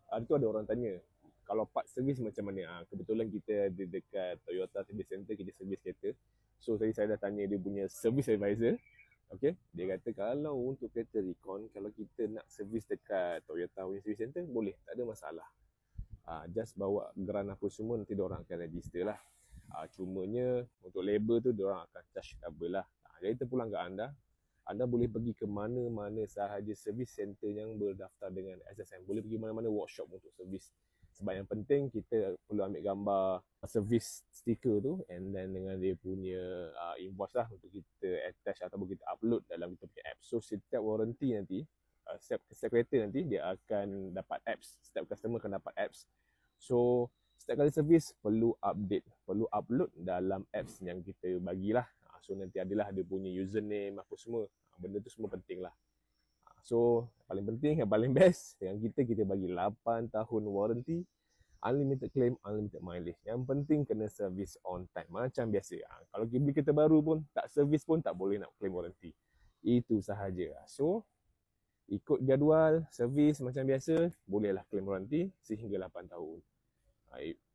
Hari tu ada orang tanya, kalau part servis macam mana? Kebetulan kita ada dekat Toyota Service Center, kita servis kereta. So tadi saya dah tanya dia punya service advisor. Okay, dia kata kalau untuk kereta recon, kalau kita nak servis dekat Toyota punya service center, boleh, tak ada masalah. Just bawa geran apa semua, nanti diorang akan register lah. Cumanya untuk label tu diorang akan charge double lah. Jadi terpulang ke anda boleh pergi ke mana-mana sahaja servis center yang berdaftar dengan SSM. Boleh pergi mana-mana workshop untuk servis. Sebab yang penting kita perlu ambil gambar servis stiker tu and then dengan dia punya invoice lah untuk kita attach ataupun kita upload dalam kita punya app. So setiap warranty nanti, setiap kereta nanti dia akan dapat apps. Setiap customer akan dapat apps. So setiap kali servis perlu update, perlu upload dalam apps yang kita bagilah. So nanti adalah dia punya username apa semua. Benda tu semua penting lah. So paling penting, yang paling best dengan kita bagi 8 tahun warranty, unlimited claim, unlimited mileage. Yang penting kena service on time. Macam biasa. Kalau beli kereta baru pun, tak service pun tak boleh nak claim warranty. Itu sahaja. So ikut jadual, servis macam biasa, bolehlah claim warranty sehingga 8 tahun.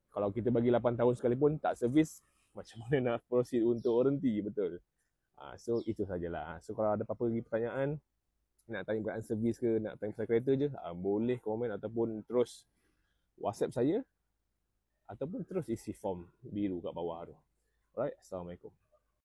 Kalau kita bagi 8 tahun sekalipun tak servis, macam mana nak proceed untuk warranty, betul? So itu sajalah. So kalau ada apa-apa lagi pertanyaan, nak tanya berkaitan servis ke, nak tanya pasal kereta je, boleh komen ataupun terus WhatsApp saya ataupun terus isi form biru kat bawah tu. Alright, Assalamualaikum.